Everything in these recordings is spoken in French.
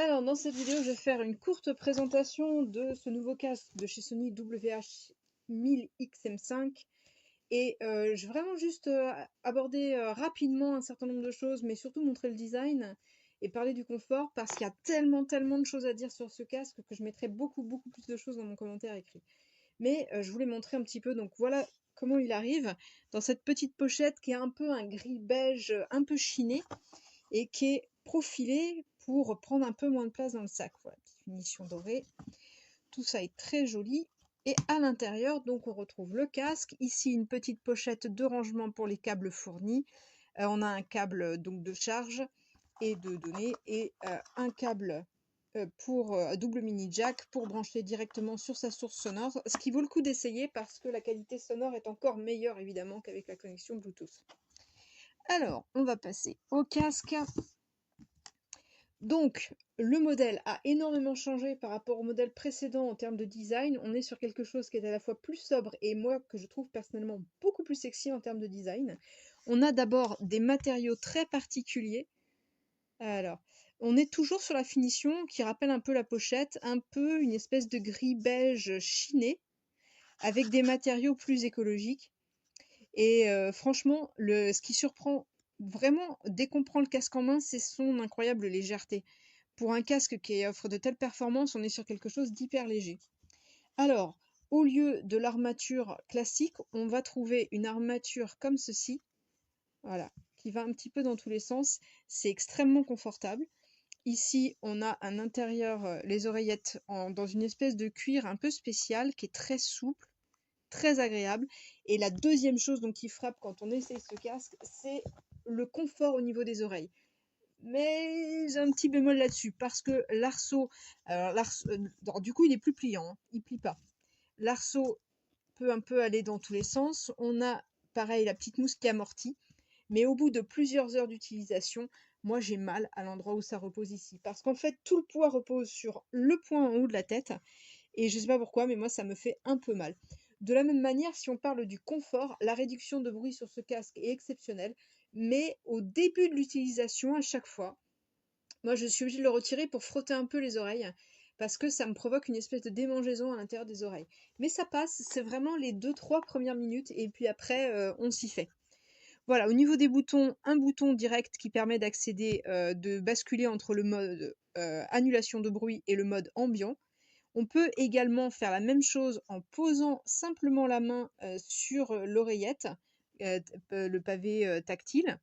Alors, dans cette vidéo, je vais faire une courte présentation de ce nouveau casque de chez Sony WH-1000XM5 et je vais vraiment juste aborder rapidement un certain nombre de choses, mais surtout montrer le design et parler du confort parce qu'il y a tellement de choses à dire sur ce casque que je mettrai beaucoup plus de choses dans mon commentaire écrit. Mais je voulais montrer un petit peu, donc voilà comment il arrive dans cette petite pochette qui est un peu un gris beige un peu chiné et qui est profilé pour prendre un peu moins de place dans le sac. Voilà, petite finition dorée. Tout ça est très joli. Et à l'intérieur, donc, on retrouve le casque. Ici, une petite pochette de rangement pour les câbles fournis. On a un câble donc de charge et de données et un câble pour double mini jack pour brancher directement sur sa source sonore, ce qui vaut le coup d'essayer parce que la qualité sonore est encore meilleure évidemment qu'avec la connexion Bluetooth. Alors, on va passer au casque. Donc, le modèle a énormément changé par rapport au modèle précédent en termes de design. On est sur quelque chose qui est à la fois plus sobre et moi que je trouve personnellement beaucoup plus sexy en termes de design. On a d'abord des matériaux très particuliers. Alors, on est toujours sur la finition qui rappelle un peu la pochette, un peu une espèce de gris beige chiné avec des matériaux plus écologiques. Et franchement, ce qui surprend vraiment dès qu'on prend le casque en main, c'est son incroyable légèreté. Pour un casque qui offre de telles performances, on est sur quelque chose d'hyper léger. Alors, au lieu de l'armature classique, on va trouver une armature comme ceci, voilà, qui va un petit peu dans tous les sens. C'est extrêmement confortable. Ici, on a un intérieur, les oreillettes dans une espèce de cuir un peu spécial qui est très souple, très agréable. Et la deuxième chose donc qui frappe quand on essaye ce casque, c'est le confort au niveau des oreilles. Mais j'ai un petit bémol là-dessus, parce que l'arceau, alors du coup il est plus pliant, hein, il plie pas. L'arceau peut un peu aller dans tous les sens. On a pareil la petite mousse qui amortit, mais au bout de plusieurs heures d'utilisation, moi j'ai mal à l'endroit où ça repose ici, parce qu'en fait tout le poids repose sur le point en haut de la tête, et je sais pas pourquoi, mais moi ça me fait un peu mal. De la même manière, si on parle du confort, la réduction de bruit sur ce casque est exceptionnelle, mais au début de l'utilisation, à chaque fois, moi je suis obligée de le retirer pour frotter un peu les oreilles, parce que ça me provoque une espèce de démangeaison à l'intérieur des oreilles. Mais ça passe, c'est vraiment les 2-3 premières minutes, et puis après, on s'y fait. Voilà, au niveau des boutons, un bouton direct qui permet d'accéder, de basculer entre le mode annulation de bruit et le mode ambiant. On peut également faire la même chose en posant simplement la main sur l'oreillette, le pavé tactile.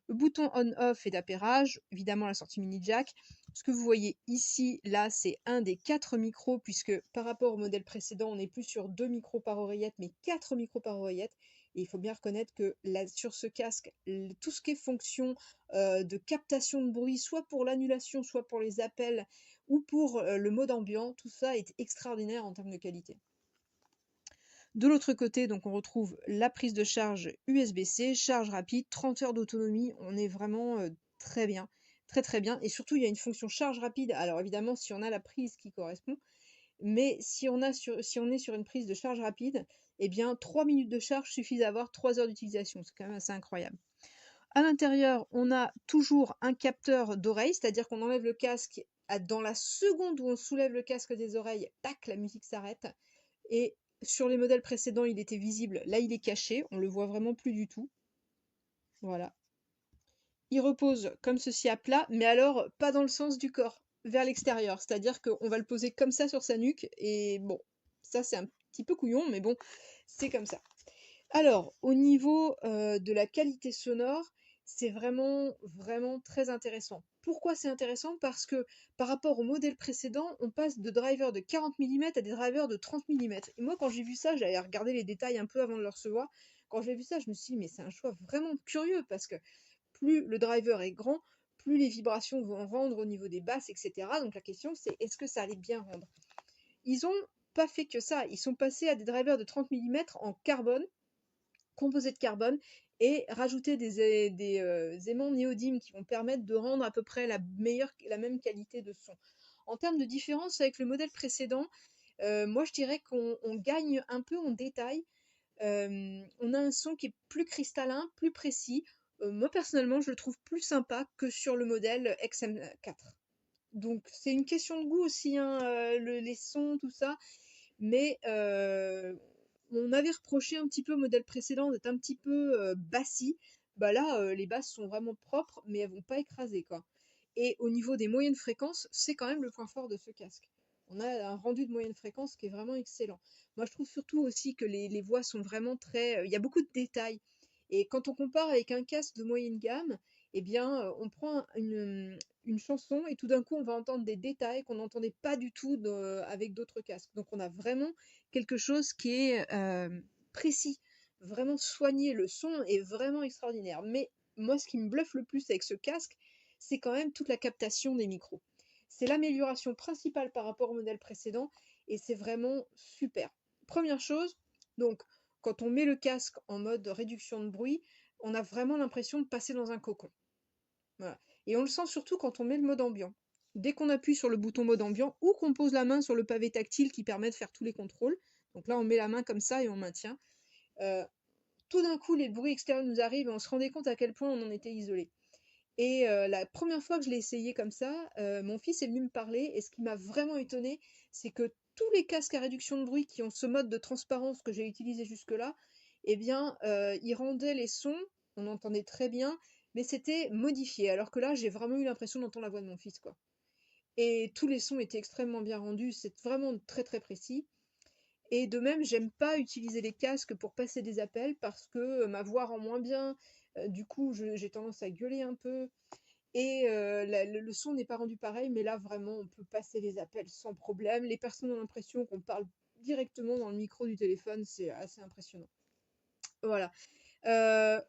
Le bouton on-off est d'appairage, évidemment la sortie mini jack. Ce que vous voyez ici, là, c'est un des 4 micros, puisque par rapport au modèle précédent, on n'est plus sur 2 micros par oreillette, mais 4 micros par oreillette. Et il faut bien reconnaître que là, sur ce casque, tout ce qui est fonction de captation de bruit, soit pour l'annulation, soit pour les appels, ou pour le mode ambiant, tout ça est extraordinaire en termes de qualité. De l'autre côté, donc on retrouve la prise de charge USB-C, charge rapide, 30 heures d'autonomie, on est vraiment très bien, très bien. Et surtout, il y a une fonction charge rapide. Alors évidemment, si on a la prise qui correspond, mais si on est sur une prise de charge rapide, eh bien 3 minutes de charge suffisent à avoir 3 heures d'utilisation. C'est quand même assez incroyable. À l'intérieur, on a toujours un capteur d'oreille, c'est-à-dire qu'on enlève le casque, dans la seconde où on soulève le casque des oreilles, tac, la musique s'arrête. Et sur les modèles précédents, il était visible, là il est caché, on le voit vraiment plus du tout. Voilà. Il repose comme ceci à plat, mais alors pas dans le sens du corps, vers l'extérieur. C'est-à-dire qu'on va le poser comme ça sur sa nuque, et bon, ça c'est un petit peu couillon, mais bon, c'est comme ça. Alors, au niveau de la qualité sonore, c'est vraiment très intéressant. Pourquoi c'est intéressant? Parce que par rapport au modèle précédent, on passe de drivers de 40 mm à des drivers de 30 mm. Et moi, quand j'ai vu ça, j'avais regardé les détails un peu avant de le recevoir. Quand j'ai vu ça, je me suis dit, mais c'est un choix vraiment curieux parce que plus le driver est grand, plus les vibrations vont rendre au niveau des basses, etc. Donc la question, c'est est-ce que ça allait bien rendre? Ils ont pas fait que ça. Ils sont passés à des drivers de 30 mm en carbone, composé de carbone, et rajouter des aimants néodymes qui vont permettre de rendre à peu près la même qualité de son. En termes de différence avec le modèle précédent, moi je dirais qu'on gagne un peu en détail. On a un son qui est plus cristallin, plus précis. Moi personnellement, je le trouve plus sympa que sur le modèle XM4. Donc c'est une question de goût aussi, hein, les sons, tout ça. Mais on avait reproché un petit peu au modèle précédent d'être un petit peu bassi. Bah là, les basses sont vraiment propres, mais elles vont pas écraser, quoi. Et au niveau des moyennes fréquences, c'est quand même le point fort de ce casque. On a un rendu de moyenne fréquence qui est vraiment excellent. Moi, je trouve surtout aussi que les voix sont vraiment très... Il y a beaucoup de détails. Et quand on compare avec un casque de moyenne gamme, eh bien, on prend une chanson et tout d'un coup, on va entendre des détails qu'on n'entendait pas du tout avec d'autres casques. Donc, on a vraiment quelque chose qui est précis, vraiment soigné. Le son est vraiment extraordinaire. Mais moi, ce qui me bluffe le plus avec ce casque, c'est quand même toute la captation des micros. C'est l'amélioration principale par rapport au modèle précédent et c'est vraiment super. Première chose, donc quand on met le casque en mode réduction de bruit, on a vraiment l'impression de passer dans un cocon. Voilà. Et on le sent surtout quand on met le mode ambiant. Dès qu'on appuie sur le bouton mode ambiant ou qu'on pose la main sur le pavé tactile qui permet de faire tous les contrôles, donc là on met la main comme ça et on maintient, euh, tout d'un coup les bruits extérieurs nous arrivent et on se rendait compte à quel point on en était isolé. Et la première fois que je l'ai essayé comme ça, mon fils est venu me parler et ce qui m'a vraiment étonné, c'est que tous les casques à réduction de bruit qui ont ce mode de transparence que j'ai utilisé jusque-là, eh bien, ils rendaient les sons, on entendait très bien, mais c'était modifié. Alors que là, j'ai vraiment eu l'impression d'entendre la voix de mon fils, quoi. Et tous les sons étaient extrêmement bien rendus, c'est vraiment très très précis. Et de même, j'aime pas utiliser les casques pour passer des appels parce que ma voix rend moins bien. Du coup, j'ai tendance à gueuler un peu. Et le son n'est pas rendu pareil, mais là vraiment on peut passer les appels sans problème. Les personnes ont l'impression qu'on parle directement dans le micro du téléphone, c'est assez impressionnant. Voilà.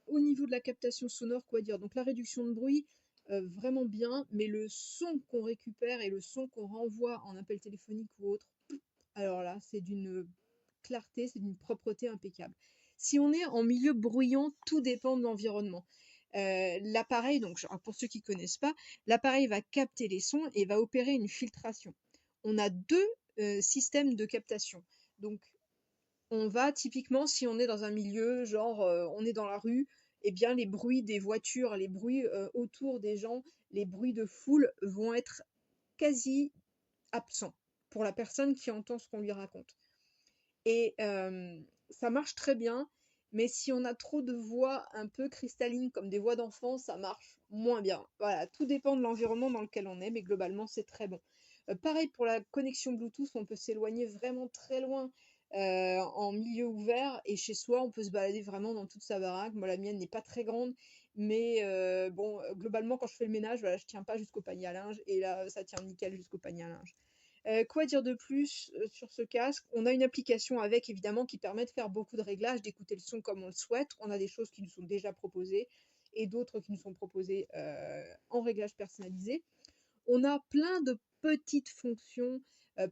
Au niveau de la captation sonore, quoi dire? Donc la réduction de bruit, vraiment bien, mais le son qu'on récupère et le son qu'on renvoie en appel téléphonique ou autre, alors là, c'est d'une clarté, c'est d'une propreté impeccable. Si on est en milieu bruyant, tout dépend de l'environnement. L'appareil, donc pour ceux qui connaissent pas, l'appareil va capter les sons et va opérer une filtration. On a deux systèmes de captation. Donc on va typiquement, si on est dans un milieu, genre on est dans la rue, eh bien les bruits des voitures, les bruits autour des gens, les bruits de foule vont être quasi absents pour la personne qui entend ce qu'on lui raconte. Et ça marche très bien, mais si on a trop de voix un peu cristallines comme des voix d'enfants, ça marche moins bien. Voilà, tout dépend de l'environnement dans lequel on est, mais globalement c'est très bon. Pareil pour la connexion Bluetooth, on peut s'éloigner vraiment très loin en milieu ouvert et chez soi on peut se balader vraiment dans toute sa baraque. Moi la mienne n'est pas très grande, mais bon, globalement quand je fais le ménage, voilà, je tiens pas jusqu'au panier à linge et là ça tient nickel jusqu'au panier à linge. Quoi dire de plus sur ce casque? On a une application avec évidemment qui permet de faire beaucoup de réglages, d'écouter le son comme on le souhaite. On a des choses qui nous sont déjà proposées et d'autres qui nous sont proposées en réglage personnalisé. On a plein de petites fonctions.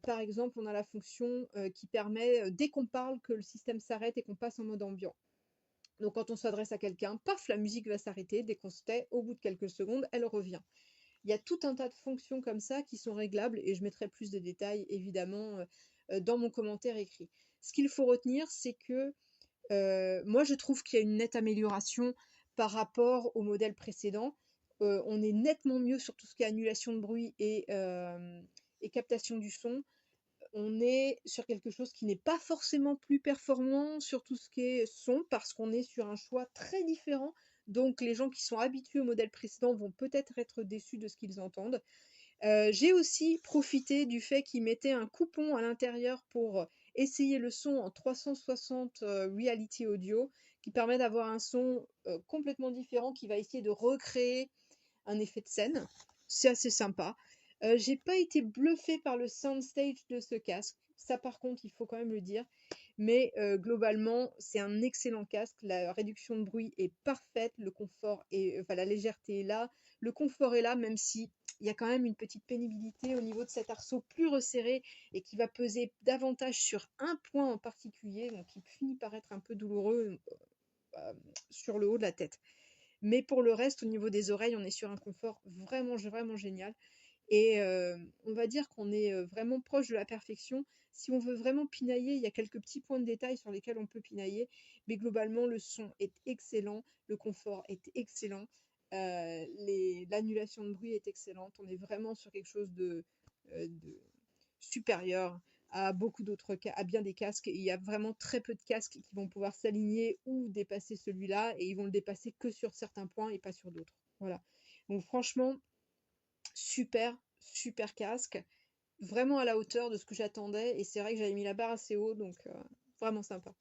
Par exemple, on a la fonction qui permet, dès qu'on parle, que le système s'arrête et qu'on passe en mode ambiant. Donc quand on s'adresse à quelqu'un, paf, la musique va s'arrêter. Dès qu'on se tait, au bout de quelques secondes, elle revient. Il y a tout un tas de fonctions comme ça qui sont réglables et je mettrai plus de détails évidemment dans mon commentaire écrit. Ce qu'il faut retenir, c'est que moi je trouve qu'il y a une nette amélioration par rapport au modèle précédent. On est nettement mieux sur tout ce qui est annulation de bruit et captation du son. On est sur quelque chose qui n'est pas forcément plus performant sur tout ce qui est son parce qu'on est sur un choix très différent. Donc les gens qui sont habitués au modèle précédent vont peut-être être déçus de ce qu'ils entendent. J'ai aussi profité du fait qu'ils mettaient un coupon à l'intérieur pour essayer le son en 360 Reality Audio, qui permet d'avoir un son complètement différent, qui va essayer de recréer un effet de scène. C'est assez sympa. J'ai pas été bluffée par le soundstage de ce casque. Ça, par contre, il faut quand même le dire. Mais globalement, c'est un excellent casque. La réduction de bruit est parfaite. Le confort et enfin, la légèreté est là. Le confort est là, même si il y a quand même une petite pénibilité au niveau de cet arceau plus resserré et qui va peser davantage sur un point en particulier, donc qui finit par être un peu douloureux sur le haut de la tête. Mais pour le reste, au niveau des oreilles, on est sur un confort vraiment, vraiment génial. Et on va dire qu'on est vraiment proche de la perfection. Si on veut vraiment pinailler, il y a quelques petits points de détail sur lesquels on peut pinailler. Mais globalement, le son est excellent, le confort est excellent. L'annulation de bruit est excellente. On est vraiment sur quelque chose de supérieur à beaucoup d'autres à bien des casques. Il y a vraiment très peu de casques qui vont pouvoir s'aligner ou dépasser celui-là, et ils vont le dépasser que sur certains points et pas sur d'autres. Voilà. Donc franchement, super, super casque. Vraiment à la hauteur de ce que j'attendais, et c'est vrai que j'avais mis la barre assez haut, donc vraiment sympa.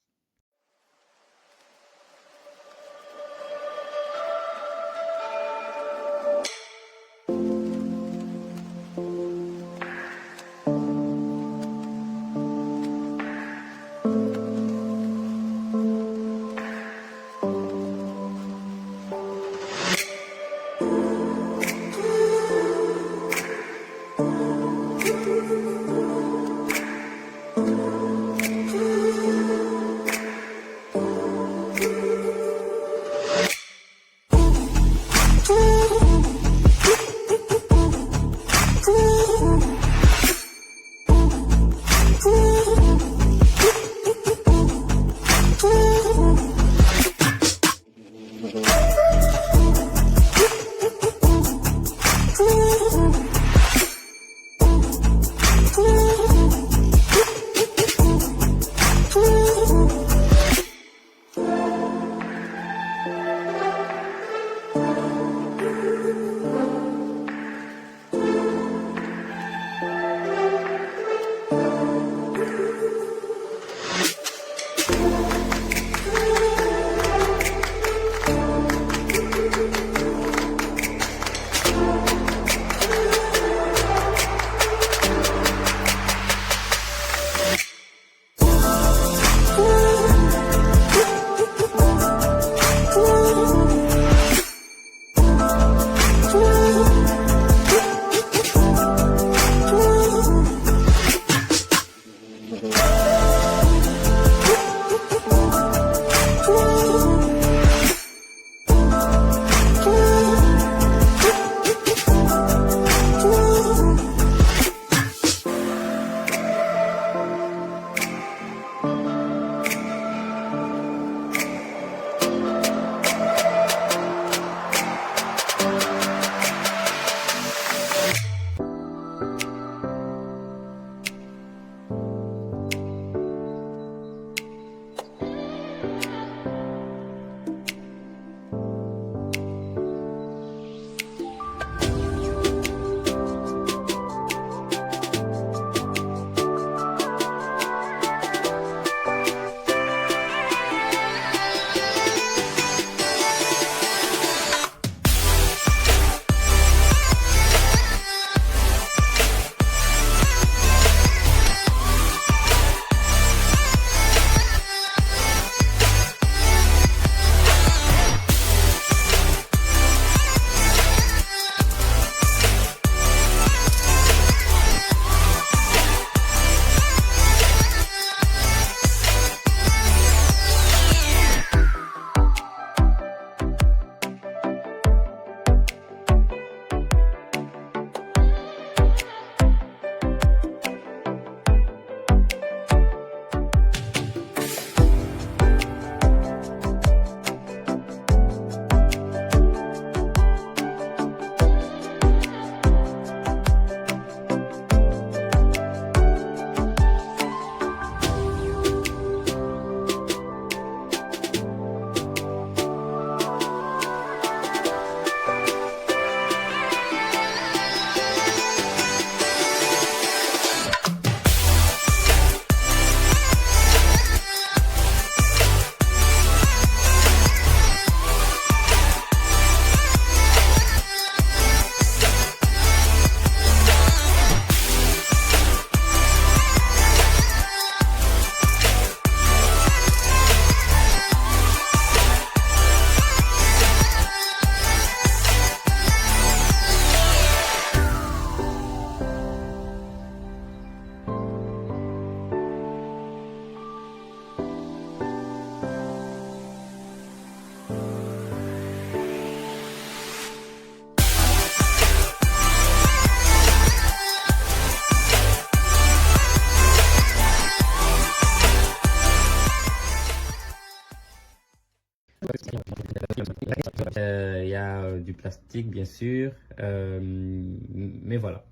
Il y a du plastique, bien sûr. Mais voilà.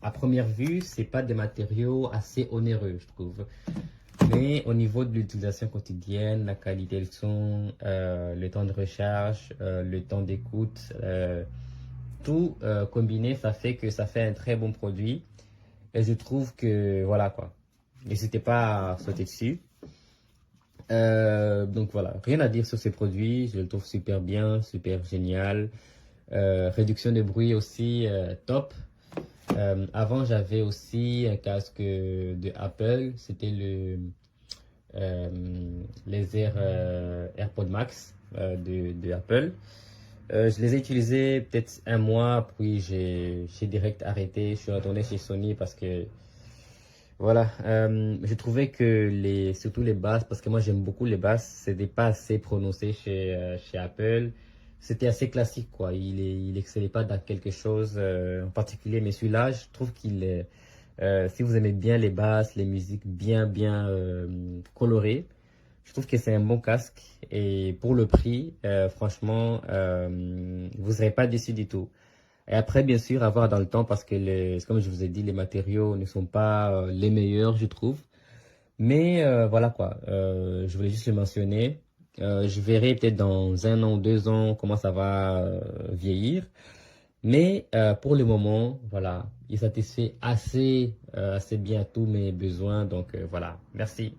À première vue, c'est pas des matériaux assez onéreux, je trouve. Mais au niveau de l'utilisation quotidienne, la qualité du son, le temps de recharge, le temps d'écoute, tout combiné, ça fait que ça fait un très bon produit. Et je trouve que, voilà quoi. N'hésitez pas à sauter dessus. Donc voilà, rien à dire sur ces produits. Je le trouve super bien, super génial. Réduction de bruit aussi, top. Avant, j'avais aussi un casque de Apple. C'était euh, les AirPods Max de Apple. Je les ai utilisés peut-être un mois, puis j'ai direct arrêté. Je suis retourné chez Sony parce que voilà, je trouvais que surtout les basses, parce que moi j'aime beaucoup les basses, c'était pas assez prononcé chez Apple. C'était assez classique quoi. Il excellait pas dans quelque chose en particulier, mais celui-là, je trouve qu'il est, si vous aimez bien les basses, les musiques bien colorées, je trouve que c'est un bon casque et pour le prix, franchement, vous serez pas déçu du tout. Et après, bien sûr, à voir dans le temps parce que, comme je vous ai dit, les matériaux ne sont pas les meilleurs, je trouve. Mais voilà quoi, je voulais juste le mentionner. Je verrai peut-être dans 1 an ou 2 ans comment ça va vieillir. Mais pour le moment, voilà, il satisfait assez bien tous mes besoins. Donc voilà, merci.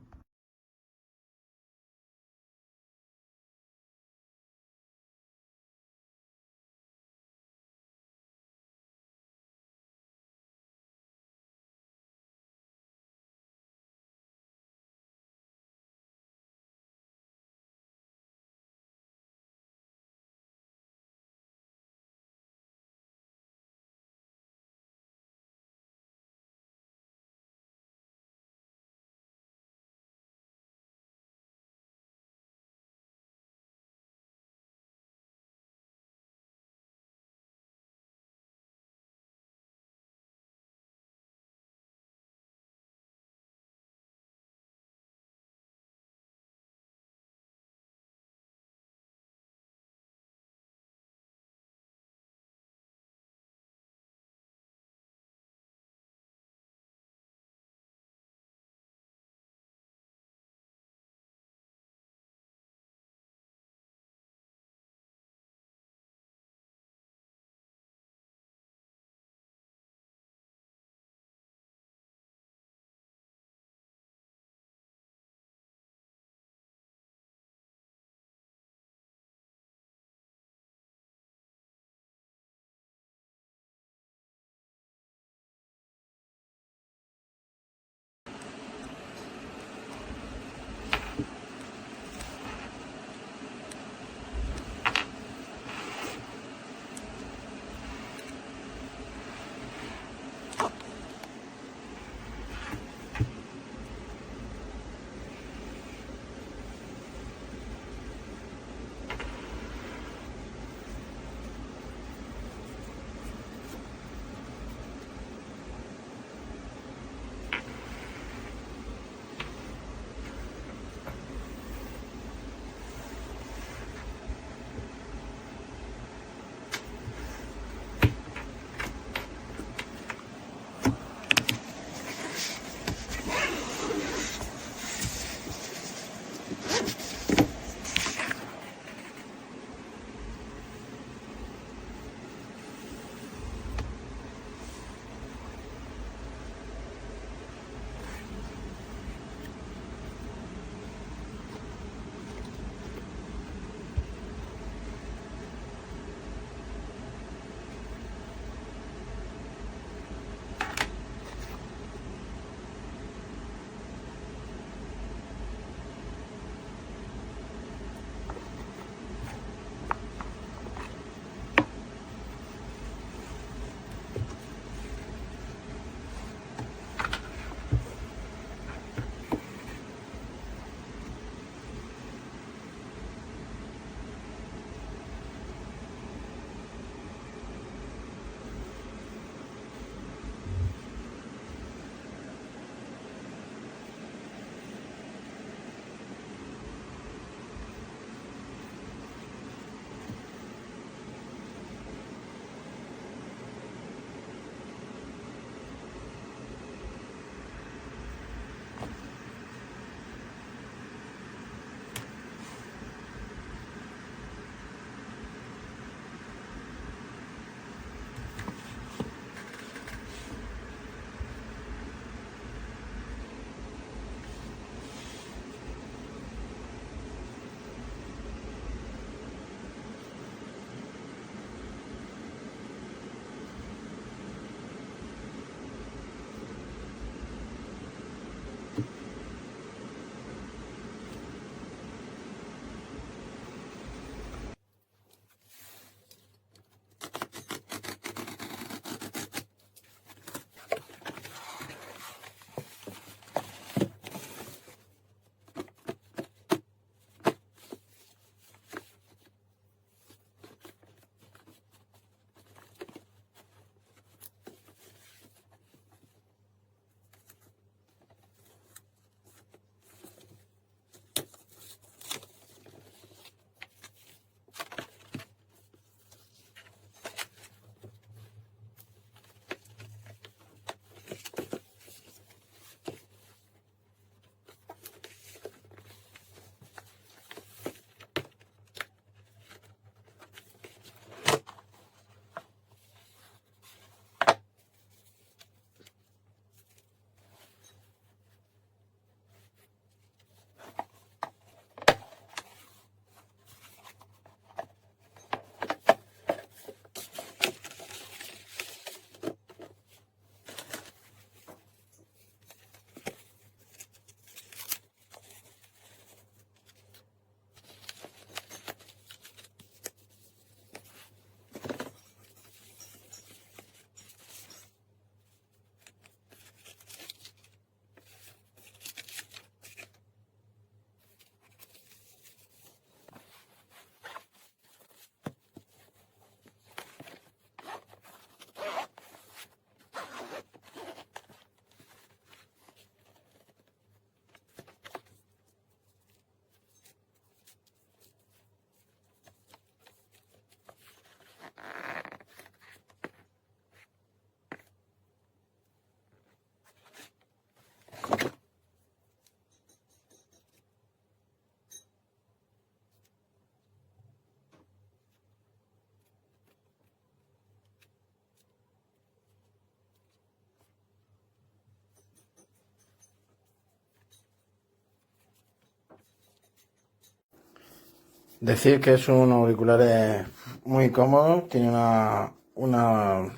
Decir que son unos auriculares muy cómodos, tiene una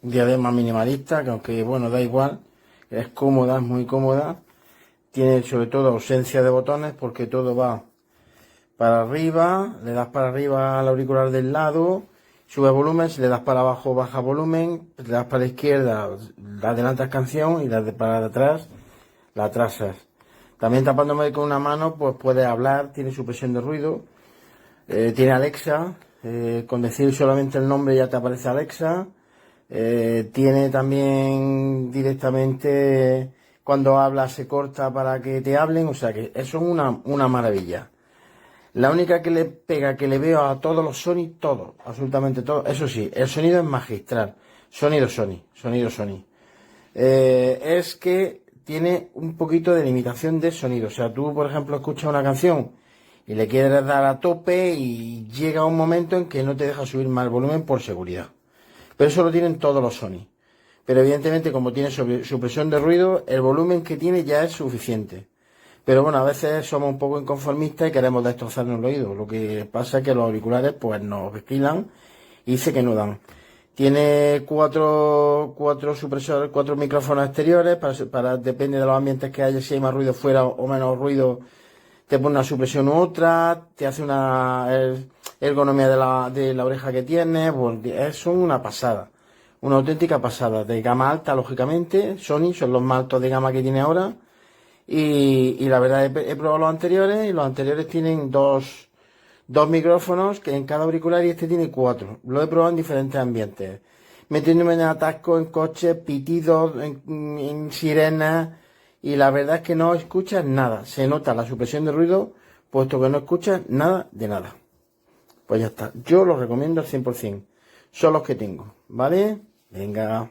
diadema minimalista, que aunque bueno, da igual, es cómoda, es muy cómoda. Tiene sobre todo ausencia de botones porque todo va para arriba, le das para arriba al auricular del lado, sube volumen, si le das para abajo baja volumen, le das para la izquierda, adelantas canción y para atrás, la atrasas. También tapándome con una mano, pues puedes hablar, tiene supresión de ruido, tiene Alexa, con decir solamente el nombre ya te aparece Alexa, tiene también directamente cuando hablas se corta para que te hablen, o sea que eso es una maravilla. La única que le pega, que le veo a todos los Sony, todo, absolutamente todo, eso sí, el sonido es magistral, sonido Sony. Es que tiene un poquito de limitación de sonido. O sea, tú, por ejemplo, escuchas una canción y le quieres dar a tope y llega un momento en que no te deja subir más el volumen por seguridad. Pero eso lo tienen todos los Sony. Pero evidentemente, como tiene supresión de ruido, el volumen que tiene ya es suficiente. Pero bueno, a veces somos un poco inconformistas y queremos destrozarnos el oído. Lo que pasa es que los auriculares pues nos esquilan y dice que no dan. Tiene cuatro supresores, cuatro micrófonos exteriores depende de los ambientes que haya, si hay más ruido fuera o menos ruido, te pone una supresión u otra, te hace una ergonomía de la oreja que tiene, pues, son una pasada, una auténtica pasada, de gama alta, lógicamente. Sony son los más altos de gama que tiene ahora, y la verdad he probado los anteriores, y los anteriores tienen dos micrófonos que en cada auricular, y este tiene 4. Lo he probado en diferentes ambientes, metiéndome en atascos, en coches, pitidos, en sirenas, y la verdad es que no escuchas nada. Se nota la supresión de ruido, puesto que no escuchas nada de nada. Pues ya está. Yo los recomiendo al 100%. Son los que tengo, ¿vale? Venga.